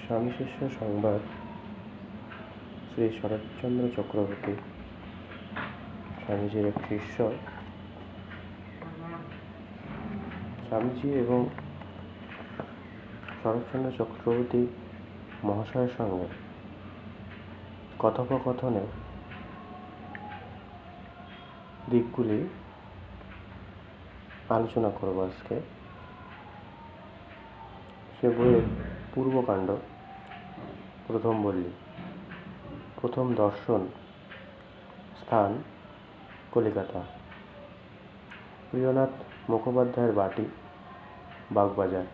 স্বামী শিষ্য সংবাদ। শ্রী শরৎচন্দ্র চক্রবর্তী স্বামীজির এক শিষ্য। স্বামীজি এবং শরৎচন্দ্র চক্রবর্তী মহাশয়ের সঙ্গে কথোপকথনের দিকগুলি আলোচনা করব আজকে। সে বইয়ের পূর্বকাণ্ড, প্রথম বল্লী, প্রথম দর্শন, স্থান কলিকাতা, প্রিয়নাথ মুখোপাধ্যায়ের বাটি, বাগবাজার,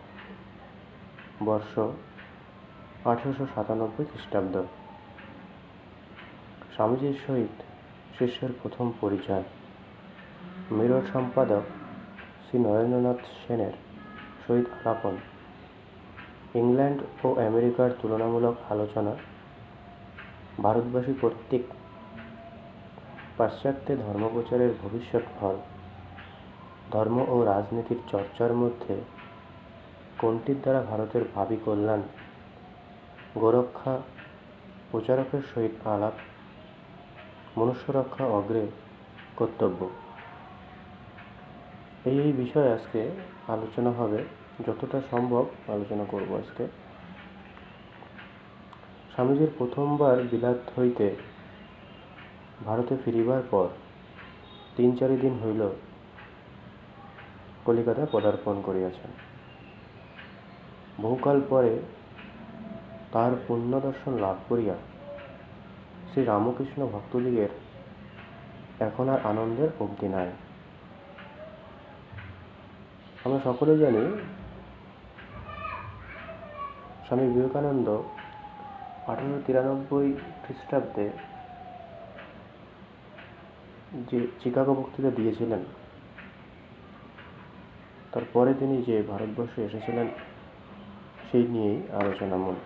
বর্ষ 1897 খ্রিস্টাব্দ। স্বামীজির সহিত শিষ্যের প্রথম পরিচয়। মিরর সম্পাদক শ্রী নরেন্দ্রনাথ সেনের সহিত আলাপন। ইংল্যান্ড ও আমেরিকার তুলনামূলক আলোচনা। ভারতবাসী কর্তৃক পাশ্চাত্যে ধর্মপ্রচারের ভবিষ্যৎ ফল। ধর্ম ও রাজনীতির চর্চার মধ্যে কোনটির দ্বারা ভারতের ভাবী কল্যাণ। গোরক্ষা প্রচারকের সহিত আলাপ। মনুষ্য রক্ষা অগ্রে কর্তব্য। এই বিষয়ে আজকে আলোচনা হবে, যতটা সম্ভব আলোচনা করব আজকে। স্বামীজির প্রথমবার বিলাত হইতে ভারতে ফিরিবার পর 3-4 দিন হইল কলিকাতায় পদার্পণ করিয়াছেন। বহুকাল পরে তাহার পুণ্যদর্শন লাভ করিয়া শ্রী রামকৃষ্ণ ভক্তদিগের এখন আর আনন্দের অবধি নাই। আমরা সকলে জানি, স্বামী বিবেকানন্দ 1893 খ্রিস্টাব্দে যে চিকাগো বক্তৃতা দিয়েছিলেন, তারপরে তিনি যে ভারতবর্ষে এসেছিলেন সেই নিয়েই আলোচনা মূল।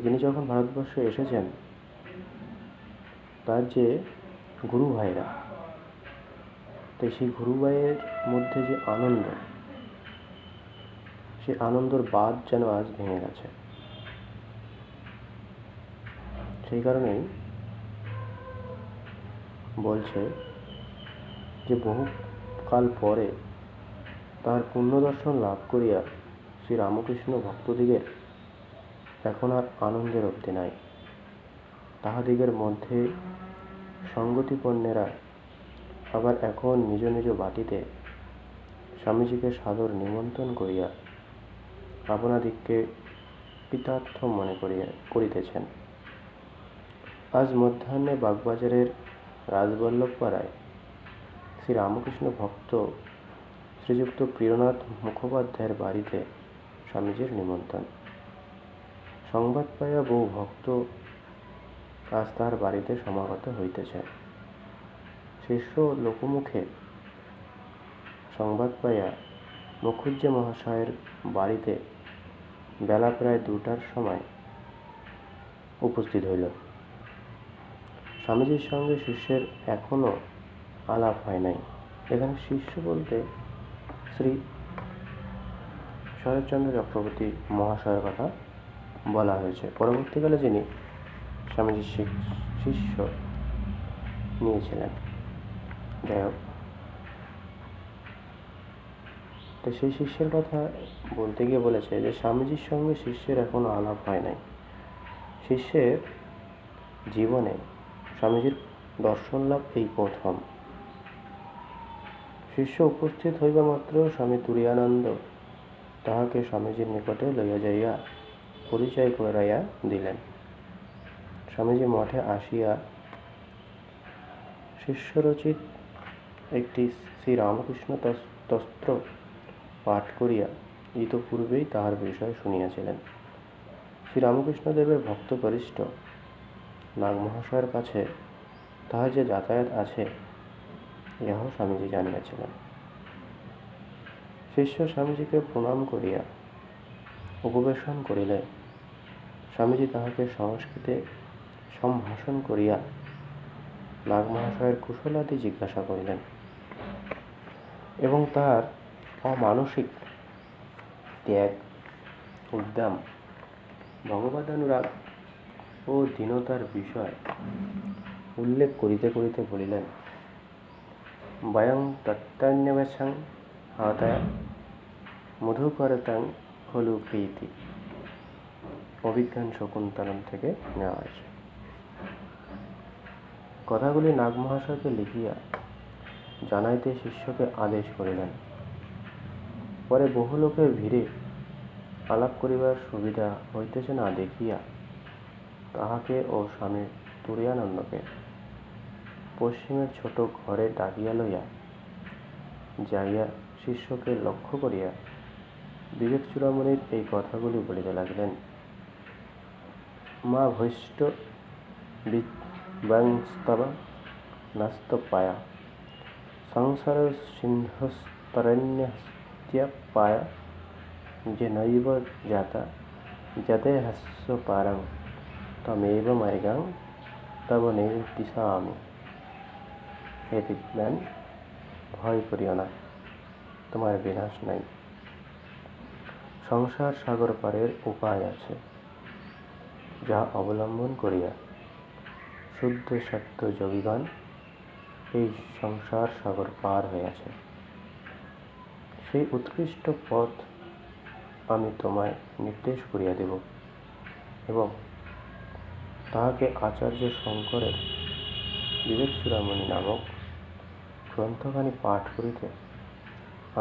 তিনি যখন ভারতবর্ষে এসেছেন, তার যে গুরু ভাইরা, তো সেই গুরু ভাইয়ের মধ্যে যে আনন্দ, সেই আনন্দর বাঁধ যেন আজ ভেঙে গেছে। সেই কারণেই বলছে যে বহুকাল পরে তার পুণ্যদর্শন লাভ করিয়া শ্রী রামকৃষ্ণ ভক্তদিগের এখন আর আনন্দের অবধি নাই। তাহাদিগের মধ্যে সঙ্গতিপন্নেরা আবার এখন নিজ নিজ বাটিতে স্বামীজিকে সাদর নিমন্ত্রণ করিয়া আপনাদিগকে কৃতার্থ মনে করিতেছেন। আজ মধ্যাহ্নে বাগবাজারের রাজবল্লভ পাড়ায় শ্রী রামকৃষ্ণ ভক্ত শ্রীযুক্ত প্রিয়নাথ মুখোপাধ্যায়ের বাড়িতে স্বামীজির নিমন্ত্রণ। সংবাদ পাইয়া বহু ভক্ত আজ তাহার বাড়িতে সমাগত হইতেছে। শিষ্য লোকমুখে সংবাদ পাইয়া মুখুজ্জে মহাশয়ের বাড়িতে বেলা প্রায় 2টার সময় উপস্থিত হইল। স্বামীজির সঙ্গে শিষ্যের এখনো আলাপ হয় নাই। এখানে শিষ্য বলতে শ্রী শরৎচন্দ্র চক্রবর্তী মহাশয়ের কথা বলা হয়েছে। পরবর্তীকালে যিনি স্বামীজির শিষ্য নিয়েছিলেন। যাই হোক, তো সেই শিষ্যের কথা বলতে গিয়ে বলেছে যে স্বামীজির সঙ্গে শিষ্যের এখনো আলাপ হয় নাই। শিষ্যের জীবনে স্বামীজির দর্শন লাভ এই প্রথম। শিষ্য উপস্থিত হইবা মাত্র স্বামী তুরীয়ানন্দ তাহাকে স্বামীজির নিকটে লইয়া যাইয়া পরিচয় করাইয়া দিলেন। স্বামীজি মঠে আসিয়া শিষ্যরচিত একটি শ্রী রামকৃষ্ণ স্তোত্র পাঠ করিয়া ইতপূর্বেই তাহার বিষয় শুনিয়াছিলেন। শ্রী রামকৃষ্ণদেবের ভক্তকনিষ্ঠ নাগ মহাশয়ের কাছে তাহার যে যাতায়াত আছে, ইহাও স্বামীজি জানিয়াছিলেন। শিষ্য স্বামীজিকে প্রণাম করিয়া উপবেশন করিলে স্বামীজি তাহাকে সংস্কৃতে সম্ভাষণ করিয়া নাগ মহাশয়ের কুশলাদি জিজ্ঞাসা করিলেন এবং তাহার অমানসিক ত্যাগ উদ্দাম ভগবদানুরাগ ও দীনতার বিষয় উল্লেখ করিতে করিতে বলিলেন, বয়ং তত্ত্বান্বেষং আদায় মধুকরতাং খলু প্রীতি। অভিজ্ঞান শকুন্তলম থেকে নেওয়া হয়েছে। কথাগুলি নাগ মহাশয়কে লিখিয়া জানাইতে শিষ্যকে আদেশ করিলেন। পরে বহু লোকের ভিড়ে আলাপ করিবার সুবিধা হইতেছে না দেখিয়া তাহাকে ও স্বামী তুরীয়ানন্দকে পশ্চিমের ছোট ঘরে ডাকিয়া লইয়া যাইয়া শিষ্যকে লক্ষ্য করিয়া বিবেক চূড়ামণির এই কথাগুলি বলিতে লাগিলেন। মা ভৈষ্ট বিদ্বাংস্তব নাস্তপায়া সংসার সিন্ধুস্তরণ্যস্ত্যপায়া যে নৈব জাতা যতে হাস্য পারং তমেব মার্গাং তব নির্দিশামি। হে বিদ্বান, ভয় করিও না, তোমার বিনাশ নাই। সংসার সাগর পারের উপায় আছে, যা অবলম্বন করিয়া শুদ্ধ সত্য যোগীগণ এই সংসার সাগর পার হইয়াছে। সেই উৎকৃষ্ট পথ আমি তোমায় নির্দেশ করিয়া দেব এবং তাহাকে আচার্য শঙ্করের বিবেক চূড়ামণি নামক গ্রন্থখানি পাঠ করিতে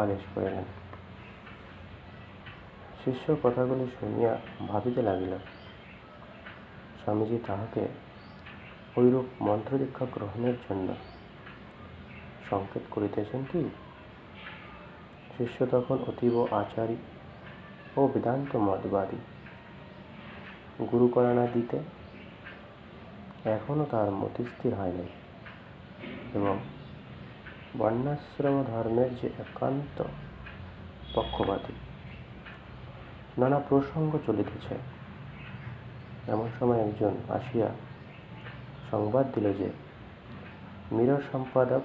আদেশ করিলেন। শিষ্য কথাগুলি শুনিয়া ভাবিতে লাগিল, স্বামীজি তাহাকে ঐরূপ মন্ত্রদীক্ষা গ্রহণের জন্য সংকেত করিতেছেন কি? শিষ্য তখন অতীব আচারী ও বেদান্ত মতবাদী। গুরুকরণা দিতে এখনও তার মতিস্থির হয় নাই এবং বর্ণাশ্রম ধর্মের যে একান্ত পক্ষপাতী। নানা প্রসঙ্গ চলিতেছে। এমন সময় একজন আসিয়া সংবাদ দিল যে মীর সম্পাদক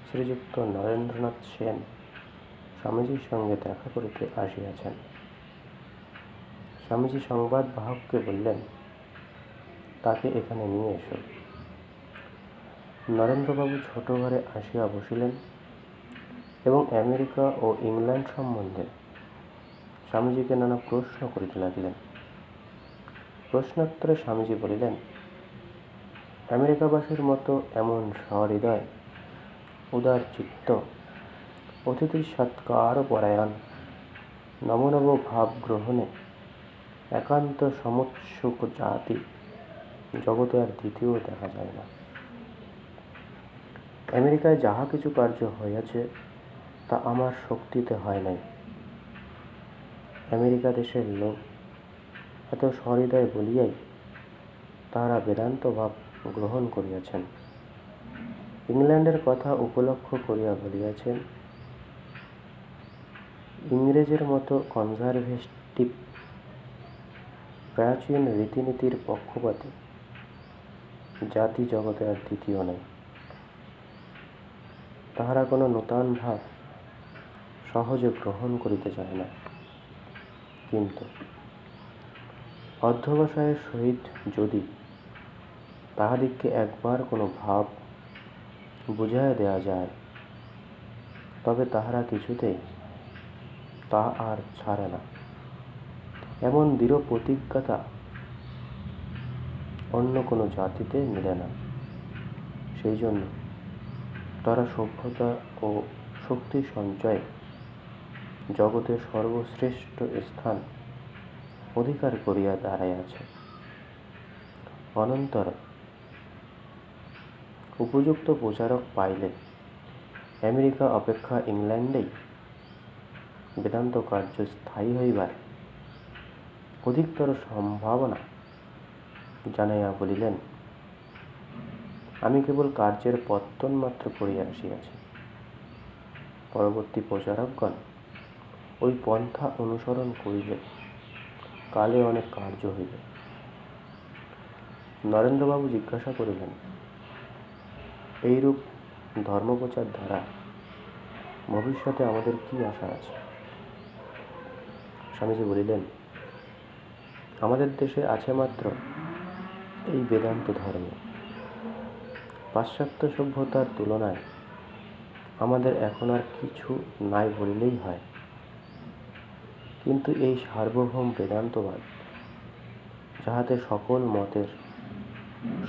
শ্রীযুক্ত নরেন্দ্রনাথ সেন স্বামীজির সঙ্গে দেখা করিতে আসিয়াছেন। স্বামীজি সংবাদ বাহককে বললেন, তাকে এখানে নিয়ে এসো। নরেন্দ্রবাবু ছোট ঘরে আসিয়া বসিলেন এবং আমেরিকা ও ইংল্যান্ড সম্বন্ধে স্বামীজিকে নানা প্রশ্ন করিতে লাগিলেন। প্রশ্নোত্তরে স্বামীজি বলিলেন, আমেরিকাবাসীর মতো এমন সহৃদয়, উদার চিত্ত, অতিথি সৎকার পরায়ণ, নমনব ভাব গ্রহণে একান্ত সমুৎসুক জাতি জগতে আর দ্বিতীয় দেখা যায় না। আমেরিকায় যাহা কিছু কার্য হইয়াছে তা আমার শক্তিতে হয় নাই। আমেরিকা দেশের লোক এত সহৃদয় বলিয়াই তাহারা বেদান্ত ভাব গ্রহণ করিয়াছেন। ইংল্যান্ডের কথা উপলক্ষ করিয়া বলিয়াছেন, ইংরেজের মতো কনজারভেটিভ প্রাচীন রীতিনীতির পক্ষপাতী জাতি জগতে আর দ্বিতীয় নাই। তাহারা কোনো নূতন ভাব সহজে গ্রহণ করিতে চায় না, কিন্তু অধ্যবসায়ের সহিত যদি তাহাদিগকে একবার কোনো ভাব বুঝাইয়া দেওয়া যায়, তবে তাহারা কিছুতেই তা আর ছাড়ে না। এমন দৃঢ় প্রতিজ্ঞতা অন্য কোনো জাতিতে মিলে না। সেই জন্য তারা সভ্যতা ও শক্তি সঞ্চয়ে জগতের সর্বশ্রেষ্ঠ স্থান অধিকার করিয়া দাঁড়াইয়াছে। অনন্তর উপযুক্ত প্রচারক পাইলে আমেরিকা অপেক্ষা ইংল্যান্ডেই বেদান্ত কার্য স্থায়ী হইবার অধিকতর সম্ভাবনা জানাইয়া বলিলেন, আমি কেবল কার্যের পত্তন মাত্র করিয়া আসিয়াছি। পরবর্তী প্রচারকগণ ওই পন্থা অনুসরণ করিলে কালে অনেক কার্য হইবে। নরেন্দ্রবাবু জিজ্ঞাসা করিলেন, এইরূপ ধর্মপ্রচার দ্বারা ভবিষ্যতে আমাদের কি আশা আছে? স্বামীজি বলিলেন, আমাদের দেশে আছে মাত্র এই বেদান্ত ধর্ম। পাশ্চাত্য সভ্যতার তুলনায় আমাদের এখন আর কিছু নাই বললেই হয়। কিন্তু এই সার্বভৌম বেদান্তবাদ, যাহাতে সকল মতের,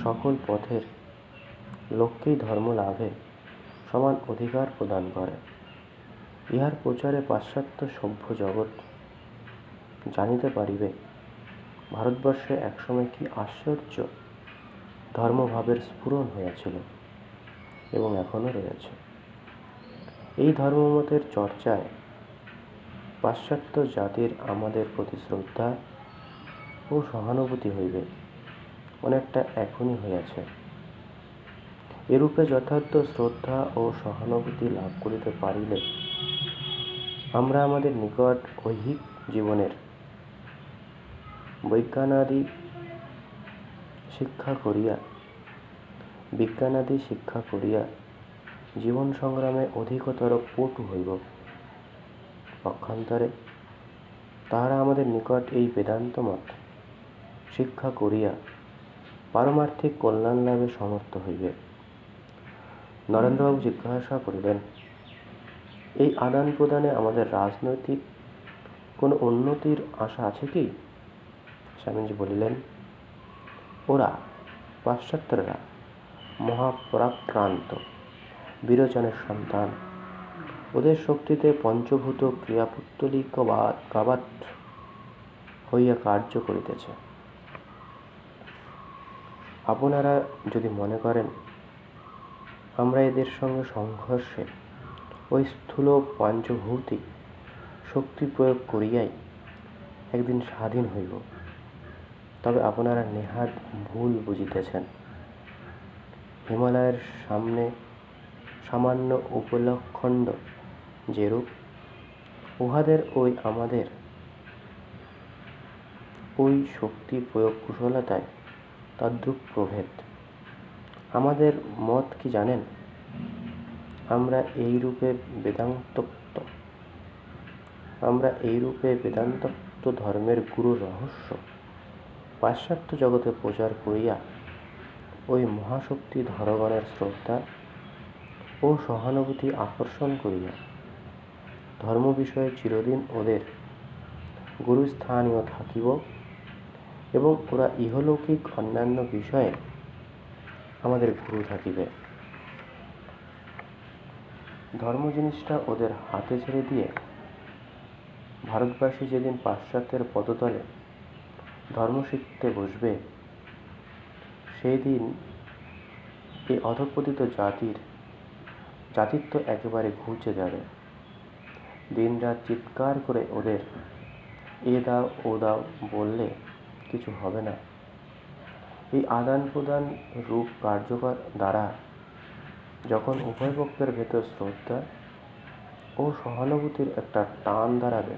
সকল পথের লোককেই ধর্ম লাভে সমান অধিকার প্রদান করে, ইহার প্রচারে পাশ্চাত্য সভ্য জগৎ জানিতে পারিবে ভারতবর্ষে একসময় কি আশ্চর্য ধর্মভাবের স্ফুরণ হইয়াছিল এবং এখনও রয়েছে। এই ধর্মমতের চর্চায় পাশ্চাত্য জাতির আমাদের প্রতি শ্রদ্ধা ও সহানুভূতি হইবে অনেকটা এখনই হইয়াছে। এরূপে যথার্থ শ্রদ্ধা ও সহানুভূতি লাভ করিতে পারিলে আমরা আমাদের নিকট ঐহিক জীবনের বিজ্ঞানাদি শিক্ষা করিয়া জীবন সংগ্রামে অধিকতর পটু হইব। পক্ষান্তরে তাহারা আমাদের নিকট এই বেদান্ত মত শিক্ষা করিয়া পারমার্থিক কল্যাণ লাভে সমর্থ হইবে। নরেন্দ্রবাবু জিজ্ঞাসা করিলেন, এই আদান প্রদানে আমাদের রাজনৈতিক কোনো উন্নতির আশা আছে কি? স্বামীজি বলিলেন, ওরা পাশ্চাত্যরা মহাপরাক্রান্ত বিরোচনের সন্তান। ওদের শক্তিতে পঞ্চভূত ক্রিয়াপুত্তলিকাবাৎ হইয়া কার্য করিতেছে। আপনারা যদি মনে করেন আমরা এদের সঙ্গে সংঘর্ষে ওই স্থূল পঞ্চভৌতিক শক্তি প্রয়োগ করিয়াই একদিন স্বাধীন হইব, তবে আপনারা নেহাত ভুল বুঝিতেছেন। হিমালয়ের সামনে সামান্য উপলখণ্ড যেরূপ, উহাদের আমাদের ওই শক্তি প্রয়োগ কুশলতায় তদ্রূপ প্রভেদ। আমাদের মত কি জানেন? আমরা এইরূপে বেদান্তোক্ত ধর্মের গুরু রহস্য পাশ্চাত্য জগতে প্রচার করিয়া ওই মহাশক্তি ধরগণের শ্রদ্ধা ও সহানুভূতি আকর্ষণ করিয়া ধর্ম বিষয়ে চিরদিন ওদের গুরুস্থানীয় থাকিব এবং ওরা ইহলৌকিক অন্যান্য বিষয়ে আমাদের গুরু থাকিবে। ধর্ম জিনিসটা ওদের হাতে ছেড়ে দিয়ে ভারতবাসী যেদিন পাশ্চাত্যের পদতলে ধর্ম শিখতে বসবে, সেই দিন এই অধঃপতিত জাতিত্ব একেবারে ঘুচে যাবে। দিন রাত চিৎকার করে ওদের এ দাও ও দাও বললে কিছু হবে না। এই আদান প্রদান রূপ কার্যকর দ্বারা যখন উভয় পক্ষের ভেতর শ্রদ্ধা ও সহানুভূতির একটা টান দাঁড়াবে,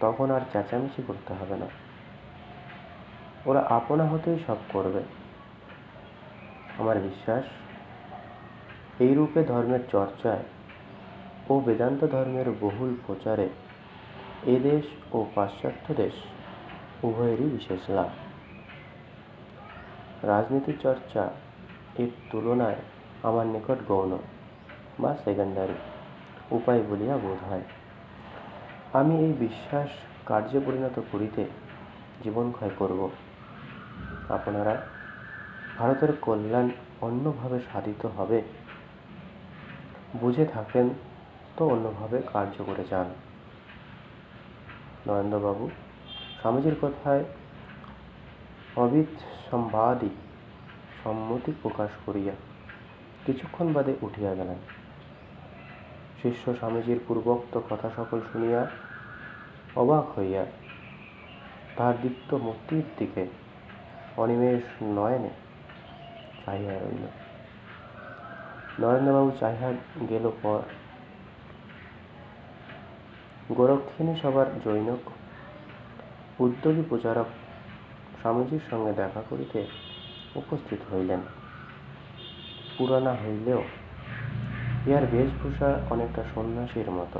তখন আর চেঁচামেচি করতে হবে না। ওরা আপনা হতেই সব করবে। আমার বিশ্বাস, এই রূপে ধর্মের চর্চায় ও বেদান্ত ধর্মের বহুল প্রচারে এ দেশ ও পাশ্চাত্য দেশ উভয়েরই বিশেষ লাভ। রাজনীতি চর্চা এর তুলনায় আমার নিকট গৌণ বা সেকেন্ডারি উপায় বলিয়া বোধ হয়। আমি এই বিশ্বাস কার্যে পরিণত করিতে জীবনক্ষয় করব। আপনারা ভারতের কল্যাণ অন্যভাবে সাধিত হবে বুঝে থাকেন তো অন্যভাবে কার্য করে যান। নরেন্দ্রবাবু স্বামীজির কথায় অবিৎসম্বাদী সম্মতি প্রকাশ করিয়া কিছুক্ষণ বাদে উঠিয়া গেলেন। শিষ্য স্বামীজির পূর্বোক্ত কথা সকল শুনিয়া অবাক হইয়া তাহার দীপ্ত মূর্তির দিকে অনিমেষ নয়নে চাহিয়া রইল। নরেন্দ্রবাবু চাহিয়া গেল পর গোরক্ষিণী সভার জনৈক উদ্যোগী প্রচারক স্বামীজির সঙ্গে দেখা করিতে উপস্থিত হইলেন। পুরানা হইলেও ইহার বেশভূষা অনেকটা সন্ন্যাসীর মতো।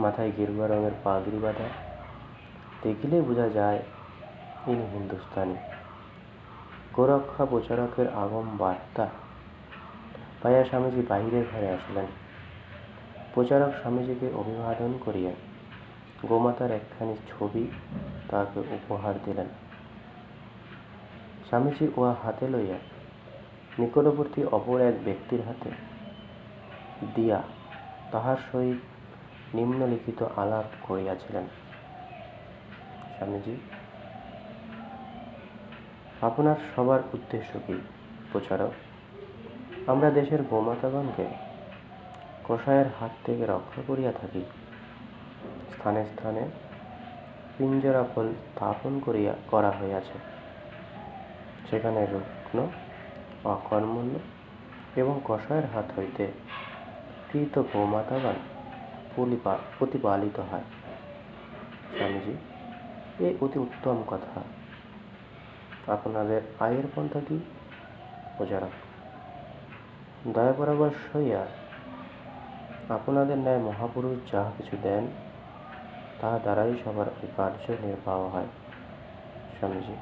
মাথায় গেরুয়া রঙের পাগড়ি বাঁধা, দেখিলেই বোঝা যায় ইনি হিন্দুস্তানি। গোরক্ষা প্রচারকের আগম বার্তা পাইয়া স্বামীজি বাহিরের ঘরে আসিলেন। প্রচারক স্বামীজিকে অভিবাদন করিয়া গোমাতার একখানি ছবি তাহাকে উপহার দিলেন। স্বামীজি উহা হাতে লইয়া নিকটবর্তী অপর এক ব্যক্তির হাতে দিয়া তাহার সহিত নিম্নলিখিত আলাপ করিয়াছিলেন। স্বামীজি, আপনার সবার উদ্দেশ্য কি? প্রচারক, আমরা দেশের গোমাতাগণকে কসাইয়ের হাত থেকে রক্ষা করিয়া থাকি। স্থানে স্থানে পিঞ্জরাফল স্থাপন করা হইয়াছে। সেখানে রুগ্ন, অকর্মণ্য এবং কসাইয়ের হাত হইতে কৃত গোমাতাগণ প্রতিপালিত হয়। স্বামীজি, এ অতি উত্তম কথা। আপনাদের আয়ের পন্থা কি? প্রচারক, দয়া পরামর্শ হইয়া আপনাদের ন্যায় মহাপুরুষ যাহা কিছু দেন তাহা দ্বারাই সবার ওই কার্য নির্বাহ হয়। স্বামীজি,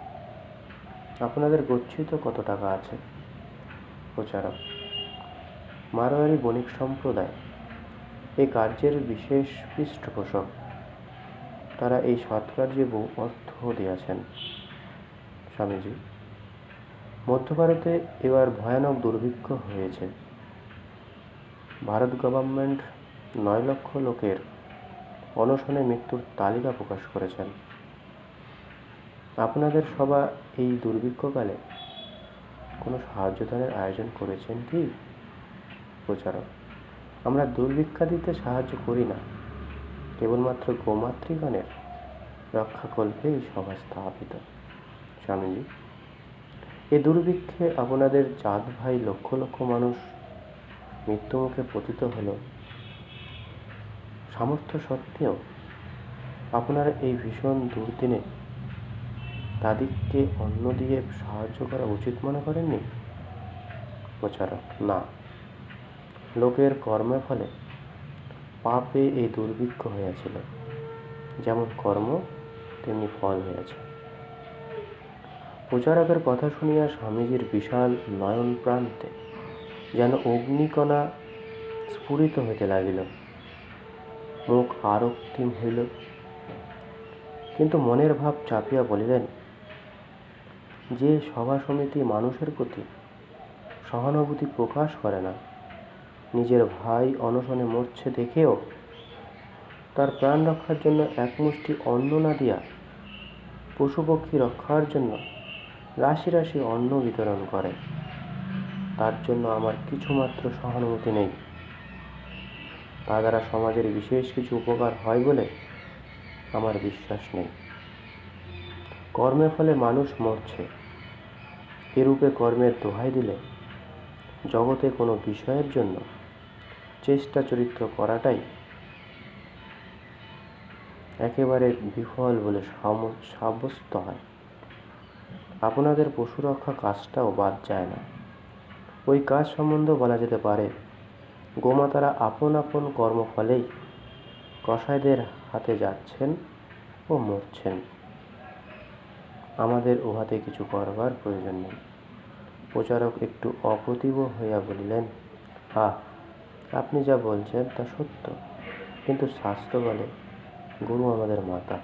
আপনাদের গচ্ছিত কত টাকা আছে? প্রচারক, মারোয়ারি বণিক সম্প্রদায় এই কার্যের বিশেষ পৃষ্ঠপোষক। তারা এই সৎকার্যে বহু অর্থ দিয়াছেন। স্বামীজি, মধ্য ভারতে এবার ভয়ানক দুর্ভিক্ষ হয়েছে। ভারত গভর্নমেন্ট 9 লক্ষ লোকের অনশনে মৃত্যুর তালিকা প্রকাশ করেছেন। আপনাদের সভা এই দুর্ভিক্ষকালে কোনো সাহায্যদানের আয়োজন করেছেন কি? প্রচারক, আমরা দুর্ভিক্ষাদিতে সাহায্য করি না, কেবলমাত্র গোমাতৃগণের রক্ষাকল্পে এই সভা স্থাপিত। স্বামীজি, এই দুর্ভিক্ষে আপনাদের জাত ভাই লক্ষ লক্ষ মানুষ মৃত্যুমুখে পতিত হল। সামর্থ্য সত্ত্বেও আপনারা এই ভীষণ দুর্দিনে তাদেরকে অন্ন দিয়ে সাহায্য করা উচিত মনে করেননি? প্রচারক, না, লোকের কর্মের ফলে পাপে এই দুর্ভিক্ষ হইয়াছিল। যেমন কর্ম তেমনি ফল হইয়াছে। প্রচারকের কথা শুনিয়া স্বামীজির বিশাল নয়ন প্রান্তে যেন অগ্নিকণা স্ফুরিত হইতে লাগিল। মুখ আরক্তিম হইল, কিন্তু মনের ভাব চাপিয়া বলিলেন, যে সভা সমিতি মানুষের প্রতি সহানুভূতি প্রকাশ করে না, নিজের ভাই অনশনে মরছে দেখেও তার প্রাণ রক্ষার জন্য এক মুষ্টি অন্ন না দিয়া পশুপক্ষী রক্ষার জন্য রাশি রাশি অন্ন বিতরণ করে, তার জন্য আমার কিছুমাত্র সহানুভূতি নেই। তা দ্বারা সমাজের বিশেষ কিছু উপকার হয় বলে আমার বিশ্বাস নেই। কর্মের ফলে মানুষ মরছে, এরূপে কর্মের দোহাই দিলে জগতে কোনো বিষয়ের জন্য চেষ্টা চরিত্র করাটাই একেবারে বিফল বলে সাব্যস্ত হয়। আপনাদের পশু রক্ষা কাজটাও বাদ যায় না। ওই কাজ সম্বন্ধে বলা যেতে পারে, গোমাতারা আপন আপন কর্মফলেই কসাইদের হাতে যাচ্ছেন ও মরছেন। আমাদের উহাতে কিছু করবার প্রয়োজন নেই। প্রচারক একটু অপ্রতিভ হইয়া বলিলেন, আপনি যা বলছেন তা সত্য, কিন্তু শাস্ত্র বলে গুরু আমাদের মাতা।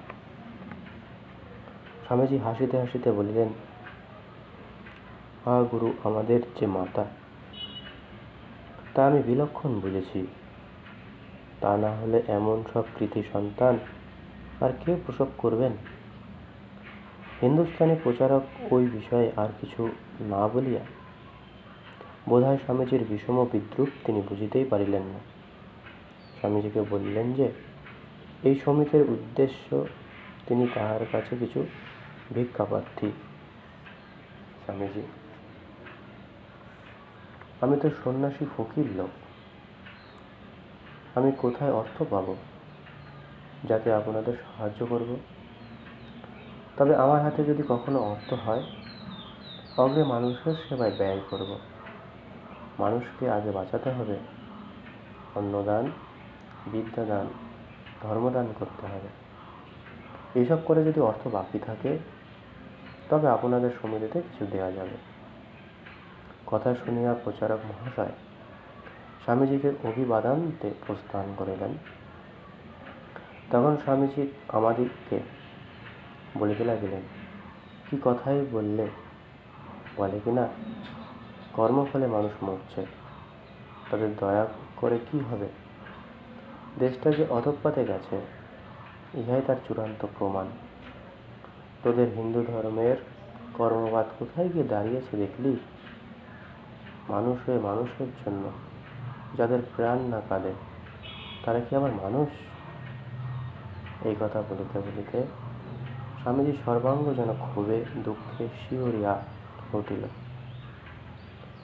স্বামীজি হাসিতে হাসিতে বলিলেন, গুরু আমাদের যে মাতা তা আমি বিলক্ষণ বুঝেছি। তা না হলে এমন সব কৃতি সন্তান আর কে প্রসব করবেন? হিন্দুস্তানি প্রচারক ওই বিষয়ে আর কিছু না বলিয়া বোধহয় স্বামীজির বিষম বিদ্রূপ তিনি বুঝিতেই পারিলেন না। স্বামীজিকে বলিলেন যে এই সমিতির উদ্দেশ্য তিনি তাহার কাছে কিছু ভিক্ষাপ্রার্থী। স্বামীজি, আমি তো সন্ন্যাসী ফকির লোক, আমি কোথায় অর্থ পাব যাতে আপনাদের সাহায্য করব? তবে আমার হাতে যদি কখনো অর্থ হয়, অগ্রে মানুষের সেবায় ব্যয় করব। মানুষকে আগে বাঁচাতে হবে, অন্নদান, বিদ্যাদান, ধর্মদান করতে হবে। এইসব করে যদি অর্থ বাকি থাকে তবে আপনাদের সমিতিতে কিছু দেওয়া যাবে। কথা শুনিয়া প্রচারক মহাশয় স্বামীজিকে অভিবাদনতে প্রস্থান করিলেন। তখন স্বামীজি আমাদিগকে বলিতে লাগিলেন, কি কথাই বললে, বলে কিনা কর্মফলে মানুষ মরছে, তাদের দয়া করে কি হবে? দেশটা যে অধঃপথে গেছে ইহাই তার চূড়ান্ত প্রমাণ। তোদের হিন্দু ধর্মের কর্মবাদ কোথায় গিয়ে দাঁড়িয়েছে দেখলি? মানুষ হয়ে মানুষের জন্য যাদের প্রাণ না কাঁদে তারা কি আবার মানুষ? এই কথা বলিতে বলিতে স্বামীজি সর্বাঙ্গ যেন ক্ষোভে দুঃখে শিহরিয়া উঠিল।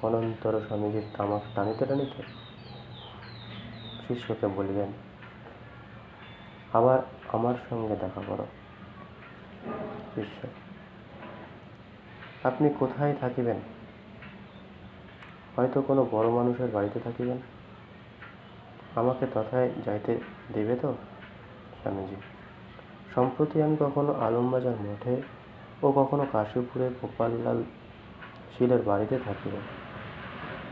অনন্তর স্বামীজির তামাক টানিতে টানিতে শিষ্যকে বলিলেন, আবার আমার সঙ্গে দেখা করো। শিষ্য, আপনি কোথায় থাকিবেন? হয়তো কোনো বড় মানুষের বাড়িতে থাকিবেন। আমাকে তথায় যাইতে দেবে তো? স্বামীজি, সম্প্রতি আমি কখনো আলমবাজার মঠে ও কখনো কাশীপুরে গোপাললাল শীলের বাড়িতে থাকিব,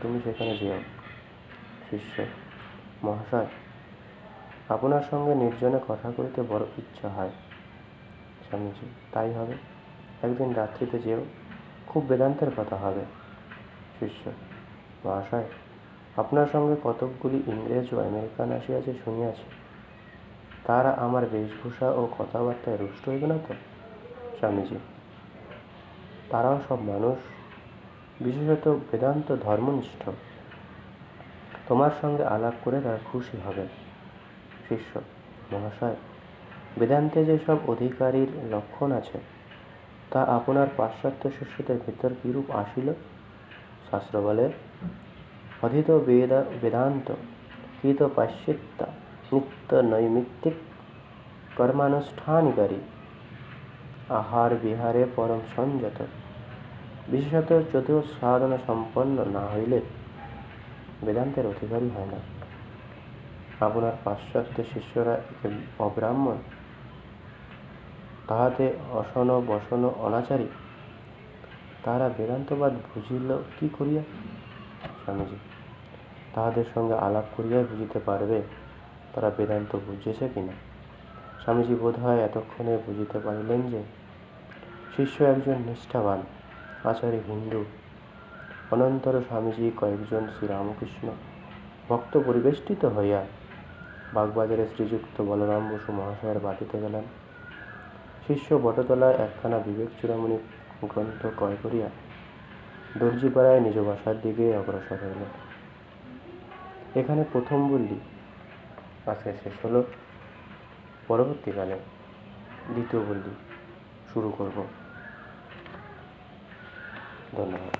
তুমি সেখানে যেও। শিষ্য, মহাশয়, আপনার সঙ্গে নির্জনে কথা কইতে বড় ইচ্ছা হয়। স্বামীজি, তাই হবে, একদিন রাত্রিতে যেও, খুব বেদান্তের কথা হবে। শিষ্য, মহাশয়, আপনার সঙ্গে কতকগুলি ইংরেজ ও আমেরিকান আসিয়াছে শুনিয়াছি, তারা আমার বেশভূষা ও কথাবার্তায় রুষ্ট হইবে না তো? স্বামীজি, তারাও সব মানুষ, বিশেষত বেদান্ত ধর্মনিষ্ঠ, তোমার সঙ্গে আলাপ করে তারা খুশি হবে। শিষ্য, মহাশয়, বেদান্তে যেসব অধিকারীর লক্ষণ আছে তা আপনার পাশ্চাত্য শিষ্যদের ভিতর কিরূপ আসিল? শাস্ত্র বলে, অধীত বেদান্ত কৃত পাশ্চাত্য নিত্য নৈমিত্তিক কর্মানুষ্ঠানকারী, আহার বিহারে পরম সংযত, বিশেষত চতুর্থ সাধনা সম্পন্ন না হইলে বেদান্তের অধিকারী হয় না। আপনার পাশ্চাত্য শিষ্যরা একে অব্রাহ্মণ, তাহাতে অসন বসন অনাচারী, তাহারা বেদান্তবাদ বুঝিল কি করিয়া? স্বামীজি, তাহাদের সঙ্গে আলাপ করিয়াই বুঝিতে পারবে তারা বেদান্ত বুঝেছে কিনা। স্বামীজি বোধ হয় এতক্ষণে বুঝিতে পারিলেন যে শিষ্য একজন নিষ্ঠাবান আচারী হিন্দু। অনন্তর স্বামীজি কয়েকজন শ্রীরামকৃষ্ণ ভক্ত পরিবেষ্টিত হইয়া বাগবাজারে শ্রীযুক্ত বলরাম বসু মহাশয়ের বাটিতে গেলেন। শিষ্য বটতলায় একখানা বিবেক চূড়ামণি গ্রন্থ ক্রয় করিয়া দর্জিপাড়ায় নিজ বাসার দিকে অগ্রসর হইল। এখানে প্রথম বললি আজকে শেষ হলো, পরবর্তীকালে দ্বিতীয় বললি শুরু করব। ধন্যবাদ।